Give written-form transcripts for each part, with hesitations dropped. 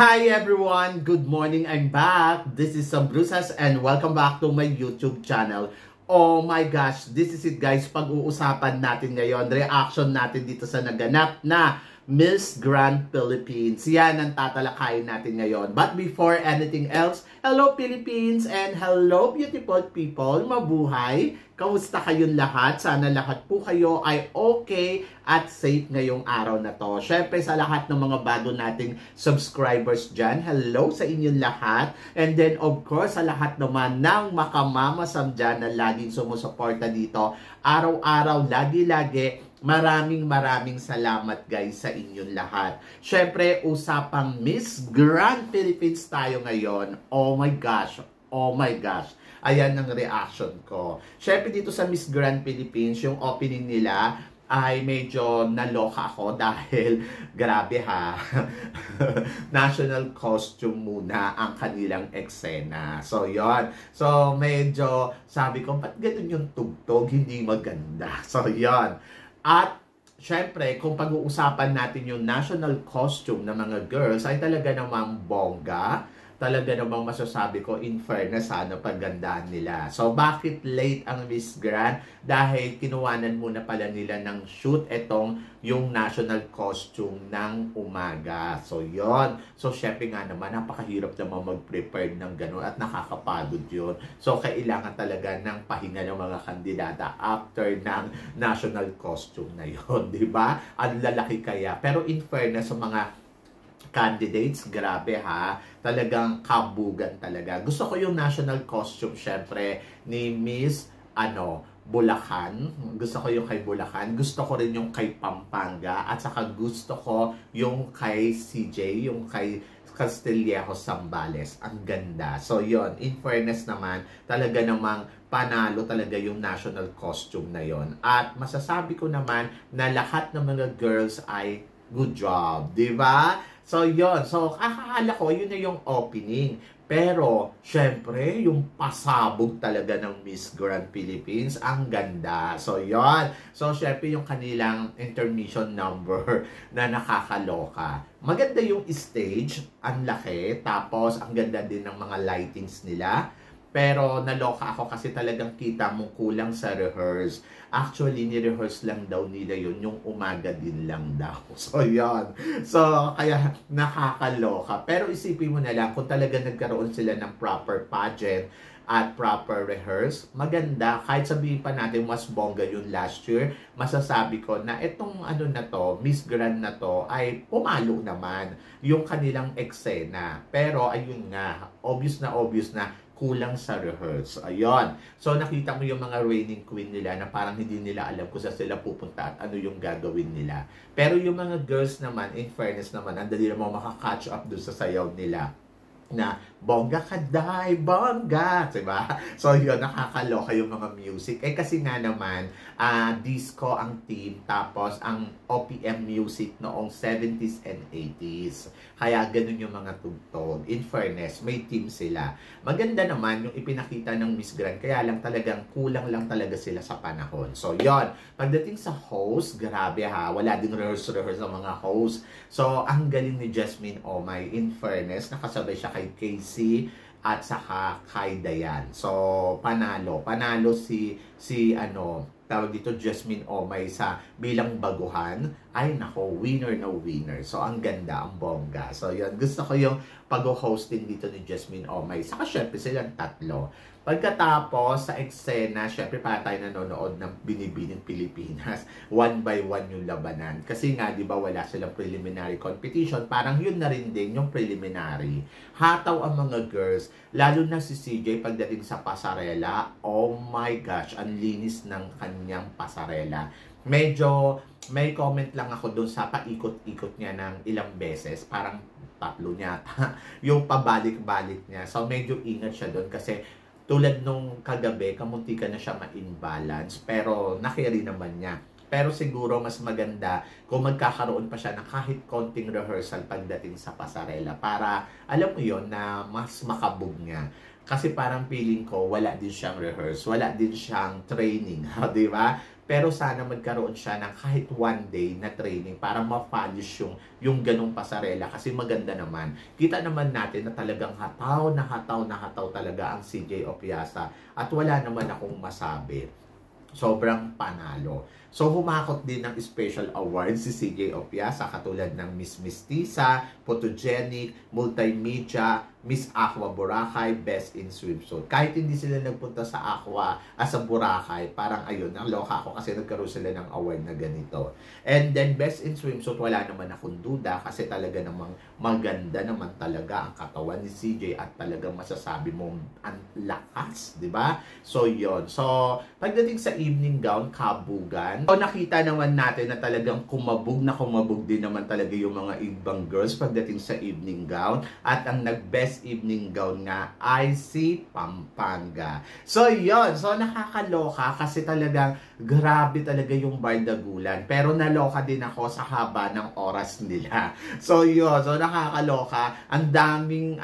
Hi everyone! Good morning! I'm back! This is Sam Brusas and welcome back to my YouTube channel. Oh my gosh! This is it guys! Pag-uusapan natin ngayon, reaction natin dito sa naganap na Miss Grand Philippines. Yan ang tatalakayin natin ngayon. But before anything else, hello Philippines and hello beautiful people! Mabuhay! Kamusta kayong lahat? Sana lahat po kayo ay okay at safe ngayong araw na to. Syempre sa lahat ng mga bago nating subscribers dyan, hello sa inyong lahat. And then of course sa lahat naman ng makamamasam dyan na laging sumusuporta dito. Araw-araw, lagi-lagi. Maraming salamat guys sa inyong lahat. Syempre, usapang Miss Grand Philippines tayo ngayon. Oh my gosh. Oh my gosh. Ayan ang reaction ko. Syempre dito sa Miss Grand Philippines, yung opening nila ay medyo naloka ako dahil grabe ha. National costume muna ang kanilang eksena. So yon. So medyo sabi ko, ba't ganun yung tugtog? Hindi maganda. So yon. At syempre, kung pag-uusapan natin yung national costume ng mga girls ay talaga namang bongga. Talaga namang masasabi ko, in fairness, sana paggandaan nila. So, bakit late ang Miss Grand? Dahil kinuwanan muna pala nila ng shoot itong yung national costume ng umaga. So, yon. So, syempre nga naman, napakahirap naman mag-prepare ng gano'n at nakakapagod yun. So, kailangan talaga ng pahinga ng mga kandidata after ng national costume na yon, di ba? Ang lalaki kaya. Pero in fairness sa mga candidates, grabe ha, talagang kabugan talaga. Gusto ko yung national costume syempre ni Miss Bulacan. Gusto ko yung kay Bulacan. Gusto ko rin yung kay Pampanga at saka gusto ko yung kay CJ, yung kay Castillejo Zambales. Ang ganda. So yon, in fairness naman, talaga namang panalo talaga yung national costume na yon. At masasabi ko naman na lahat ng mga girls ay good job, di ba? So, yon. So, akala ko, yun na yung opening. Pero, syempre, yung pasabog talaga ng Miss Grand Philippines, ang ganda. So, yon. So, syempre, yung kanilang intermission number na nakakaloka. Maganda yung stage, ang laki. Tapos, ang ganda din ng mga lightings nila. Pero naloka ako kasi talagang kita mong kulang sa rehearse. Actually, ni-rehearse lang daw nila yun. Yung umaga din lang daw. So, yon. So, kaya nakakaloka. Pero isipin mo na lang, kung talaga nagkaroon sila ng proper pageant at proper rehearse, maganda. Kahit sabihin pa natin mas bongga yung last year, masasabi ko na itong na to, Miss Grand na to, ay pumalo naman yung kanilang eksena. Pero ayun nga, obvious na kulang sa rehearse. Ayun. So, nakita mo yung mga reigning queen nila na parang hindi nila alam kung saan sila pupunta at ano yung gagawin nila. Pero yung mga girls naman, in fairness naman, ang dali naman makaka-catch up dun sa sayaw nila na bongga kaday, bongga, diba? So yun, nakakaloka yung mga music. Eh kasi nga naman, disco ang team, tapos ang OPM music noong 70s and 80s. Kaya ganun yung mga tugtog. In fairness, may team sila. Maganda naman yung ipinakita ng Miss Grand, kaya lang talagang kulang lang talaga sila sa panahon. So yun, pagdating sa host, grabe ha, wala din rehearse sa mga host. So ang galing ni Jasmine Omay, in fairness, nakasabay siya kay Casey at saka kay Dayan. So, panalo si tawag dito Jasmine Omay sa bilang baguhan. Ay nako, winner na winner. So, ang ganda, ang bongga. So, yun. Gusto ko yung pag-hosting dito ni Jasmine Omay. Saka syempre silang tatlo. Pagkatapos sa eksena, syempre para tayo nanonood ng Binibining Pilipinas. One by one yung labanan. Kasi nga, di ba, wala silang preliminary competition. Parang yun na rin din yung preliminary. Hataw ang mga girls, lalo na si CJ pagdating sa pasarela. Oh my gosh, ang linis ng kanyang pasarela. Medyo may comment lang ako doon sa paikot-ikot niya ng ilang beses. Parang tatlo niya. Yung pabalik-balik niya. So, medyo ingat siya doon kasi tulad nung kagabi, kamunti ka na siya ma-imbalance. Pero nakiri naman niya. Pero siguro mas maganda kung magkakaroon pa siya ng kahit konting rehearsal pagdating sa pasarela. Para alam mo yon na mas makabog niya. Kasi parang feeling ko, wala din siyang rehearse, wala din siyang training, di ba? Pero sana magkaroon siya ng kahit one day na training para ma-polish yung ganong pasarela kasi maganda naman. Kita naman natin na talagang hataw na hataw na hataw talaga ang CJ Opiasa at wala naman akong masabi. Sobrang panalo. So, humakot din ng special award si CJ Opiasa katulad ng Miss Mistisa, Photogenic, Multimedia, Miss Aqua Boracay, Best in Swimsuit. Kahit hindi sila nagpunta sa Aqua sa Boracay, parang ayun, naloka ako kasi nagkaroon sila ng award na ganito. And then, Best in Swimsuit, wala naman akong duda kasi talaga namang maganda naman talaga ang katawan ni CJ at talagang masasabi mong ang lakas, di ba? So, yon. So, pagdating sa evening gown, kabugan. So, nakita naman natin na talagang kumabog din naman talaga yung mga ibang girls pagdating sa evening gown. At ang nag-best evening gown nga ay si Pampanga. So, yon. So, nakakaloka kasi talagang grabe talaga yung bardagulan. Pero naloka din ako sa haba ng oras nila. So, yun. So, nakakaloka. Ang daming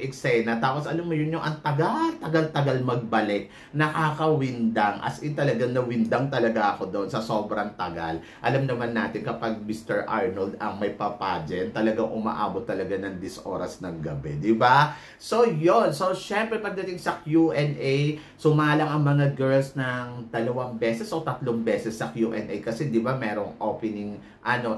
eksena. Tapos, alam mo yun, yung ang tagal magbalik. Nakakawindang. As in, talagang nawindang talaga ako doon sa sobrang tagal. Alam naman natin, kapag Mr. Arnold ang may papageant, talagang umaabot talaga ng 10 oras ng gabi. Diba? So, yun. So, syempre, pagdating sa Q&A, sumalang ang mga girls ng 2 beses o 3 beses sa Q&A kasi 'di ba merong opening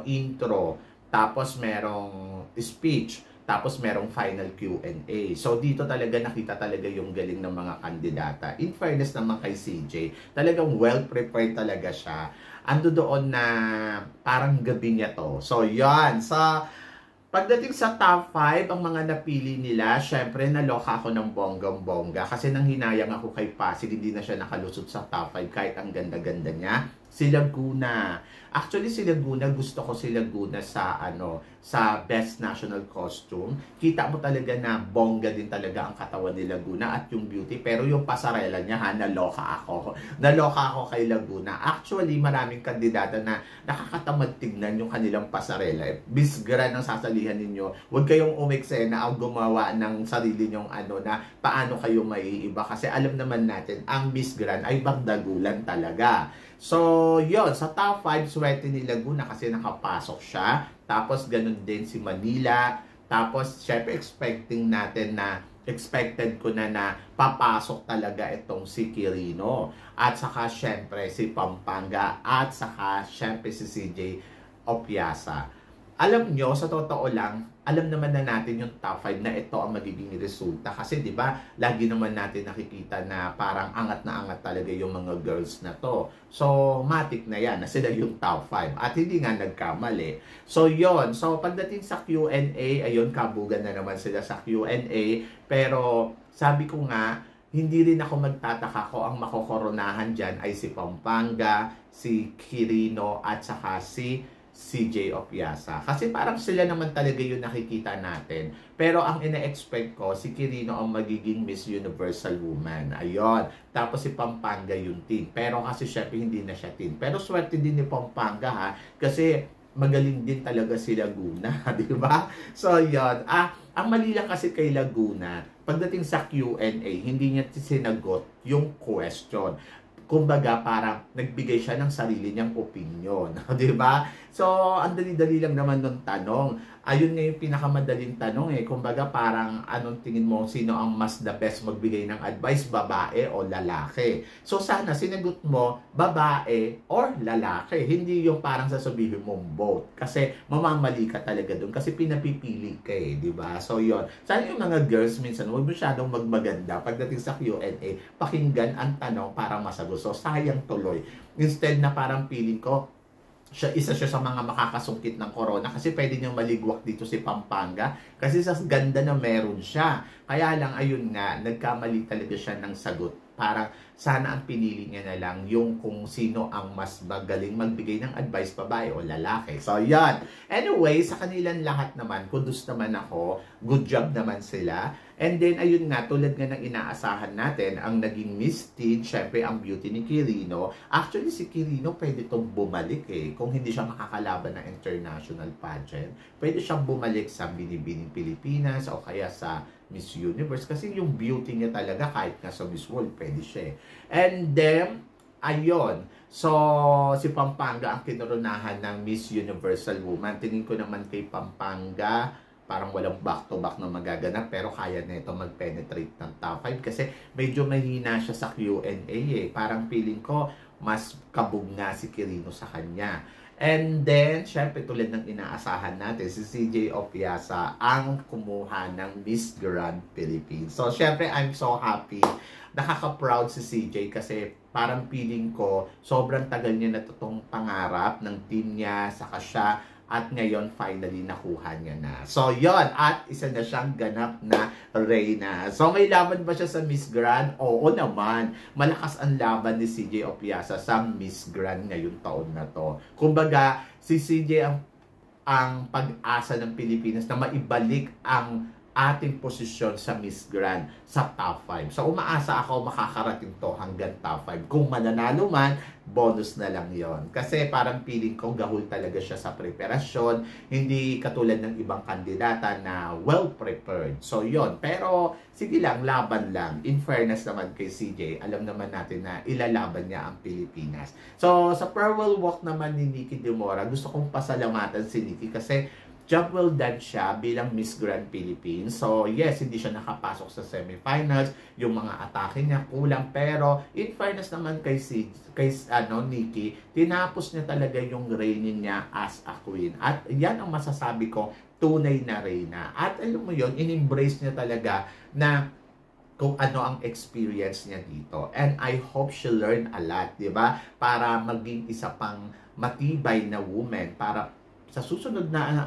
intro, tapos merong speech, tapos merong final Q&A. So dito talaga nakita talaga yung galing ng mga kandidata. In fairness naman kay CJ, talagang well prepared talaga siya. Ando doon na parang gabi niya to. So yan, pagdating sa top 5, ang mga napili nila, syempre naloka ako ng bonggang-bongga kasi nang hinayang ako kay Pasig, hindi na siya nakalusot sa top 5 kahit ang ganda-ganda niya. Si Laguna. Actually, si Laguna, gusto ko si Laguna sa Best National Costume. Kita mo talaga na bongga din talaga ang katawan ni Laguna at yung beauty. Pero yung pasarela niya, naloka ako. Naloka ako kay Laguna. Actually, maraming kandidata na nakakatamad tignan yung kanilang pasarela. Miss Grand ang sasalihan ninyo. Huwag kayong umeksena o gumawa ng sarili nyong na paano kayo maiiba. Kasi alam naman natin, ang Miss Grand ay bagdagulan talaga. So, yon sa top 5, swerte ni Laguna kasi nakapasok siya. Tapos, ganun din si Manila. Tapos, syempre, expected ko na papasok talaga itong si Quirino. At saka, syempre, si Pampanga. At saka, syempre, si CJ Opiasa. Alam nyo, sa totoo lang, alam naman na natin yung top 5 na ito ang magiging resulta. Kasi 'di ba, lagi naman natin nakikita na parang angat na angat talaga yung mga girls na to. So, matik na yan na sila yung top 5. At hindi nga nagkamali. So, yon. So, pagdating sa Q&A, ayun, kabugan na naman sila sa Q&A. Pero, sabi ko nga, hindi rin ako magtataka ko ang makokoronahan dyan ay si Pampanga, si Quirino, at saka si CJ Opiasa. Kasi parang sila naman talaga yung nakikita natin. Pero ang ina-expect ko, si Quirino ang magiging Miss Universal Woman. Ayun. Tapos si Pampanga yung teen. Pero kasi syempre hindi na siya teen. Pero swerte din ni Pampanga ha. Kasi magaling din talaga si Laguna. Di ba? So yun. Ang mali lang kasi kay Laguna, pagdating sa Q&A, hindi niya sinagot yung question. Kumbaga, parang nagbigay siya ng sarili niyang opinion. Di ba? So, ang dali-dali lang naman ng tanong. Ayun nga yung pinakamadaling tanong Kumbaga, parang anong tingin mo, sino ang mas the best magbigay ng advice, babae o lalaki? So, sana sinagot mo, babae or lalaki. Hindi yung parang sasabihin mo both. Kasi mamamali ka talaga dun. Kasi pinapipili ka di ba? So, yun. Sana yung mga girls minsan, huwag masyadong magmaganda. Pagdating sa Q&A, pakinggan ang tanong para masagot. So, sayang tuloy. Instead na parang feeling ko, isa siya sa mga makakasungkit ng corona kasi pwede niyang maligwak dito si Pampanga kasi sa ganda na meron siya. Kaya lang, ayun nga, nagkamali talaga siya ng sagot. Parang sana ang pinili niya na lang yung kung sino ang mas magaling magbigay ng advice, babae o lalaki. So, yan. Anyway, sa kanilang lahat naman, kudos naman ako. Good job naman sila. And then, ayun nga, tulad nga ng inaasahan natin, ang naging Miss Teen, syempre ang beauty ni Quirino. Actually, si Quirino pwede itong bumalik kung hindi siya makakalaban ng international pageant. Pwede siyang bumalik sa Binibining Pilipinas o kaya sa Miss Universe kasi yung beauty niya talaga kahit nga sa Miss World, pwede siya And then, Ayun. So, si Pampanga ang kinurunahan ng Miss Universal Woman. Tingin ko naman kay Pampanga, parang walang back-to-back na magaganap, pero kaya na ito mag-penetrate ng top 5 kasi medyo mahina siya sa Q&A eh. Parang feeling ko, mas kabog nga si Quirino sa kanya. And then, syempre tulad ng inaasahan natin, si CJ Opiasa ang kumuha ng Miss Grand Philippines. So, syempre, I'm so happy. Nakaka-proud si CJ kasi parang feeling ko, sobrang tagal niya na itong pangarap ng team niya, saka siya, at ngayon, finally, nakuha niya na. So, yon. At isa na siyang ganap na reyna. So, may laban ba siya sa Miss Grand? Oo naman. Malakas ang laban ni CJ Opiasa sa Miss Grand ngayong taon na to. Kumbaga, si CJ ang pag-asa ng Pilipinas na maibalik ang ating posisyon sa Miss Grand sa top 5. So, umaasa ako makakarating to hanggang top 5. Kung mananalo man, bonus na lang yon. Kasi parang feeling ko gahol talaga siya sa preparasyon. Hindi katulad ng ibang kandidata na well-prepared. So, yon. Pero, sige lang, laban lang. In fairness naman kay CJ, alam naman natin na ilalaban niya ang Pilipinas. So, sa farewell walk naman ni Nikki Demora, gusto kong pasalamatan si Nikki kasi job well done siya bilang Miss Grand Philippines. So, yes, hindi siya nakapasok sa semifinals. Yung mga atake niya kulang. Pero, in fairness naman kay Nikki, tinapos niya talaga yung reign niya as a queen. At yan ang masasabi ko, tunay na reyna. At alam mo yun, in-embrace niya talaga na kung ano ang experience niya dito. And I hope she learn a lot, di ba? Para maging isa pang matibay na woman, para sa susunod na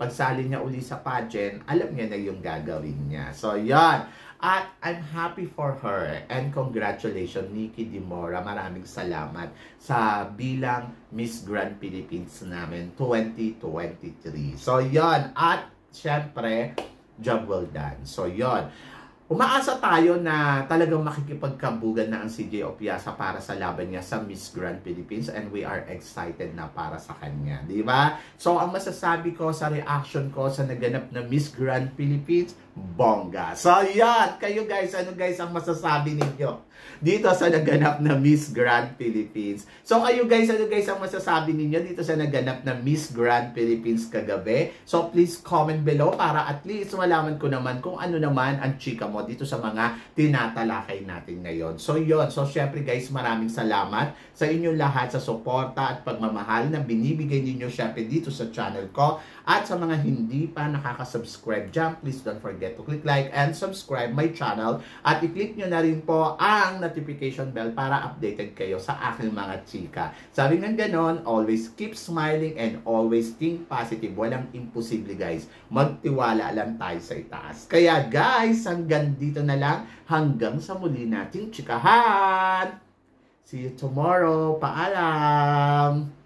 pagsali niya uli sa pageant, alam niya na yung gagawin niya. So, yan. At I'm happy for her. And congratulations, Nikki Demora. Maraming salamat sa bilang Miss Grand Philippines namin 2023. So, yan. At, syempre, job well done. So, yan. Umaasa tayo na talagang makikipagkabugan na ang CJ Opiasa para sa laban niya sa Miss Grand Philippines and we are excited na para sa kanya, di ba? So, ang masasabi ko sa reaction ko sa naganap na Miss Grand Philippines, bongga. So, yan! Kayo guys, ano guys ang masasabi ninyo dito sa naganap na Miss Grand Philippines? So, kayo guys, ano guys ang masasabi ninyo dito sa naganap na Miss Grand Philippines kagabi? So, please comment below para at least malaman ko naman kung ano naman ang chika mo dito sa mga tinatalakay natin ngayon. So, yun. So, syempre guys, maraming salamat sa inyong lahat sa suporta at pagmamahal na binibigay ninyo syempre dito sa channel ko. At sa mga hindi pa nakaka-subscribe dyan, please don't forget to click like and subscribe my channel. At i-click nyo na rin po ang notification bell para updated kayo sa aking mga chika. Sabi nga ganon, always keep smiling and always think positive. Walang imposible guys. Magtiwala lang tayo sa itaas. Kaya guys, hanggang dito na lang. Hanggang sa muli nating chikahan. See you tomorrow. Paalam!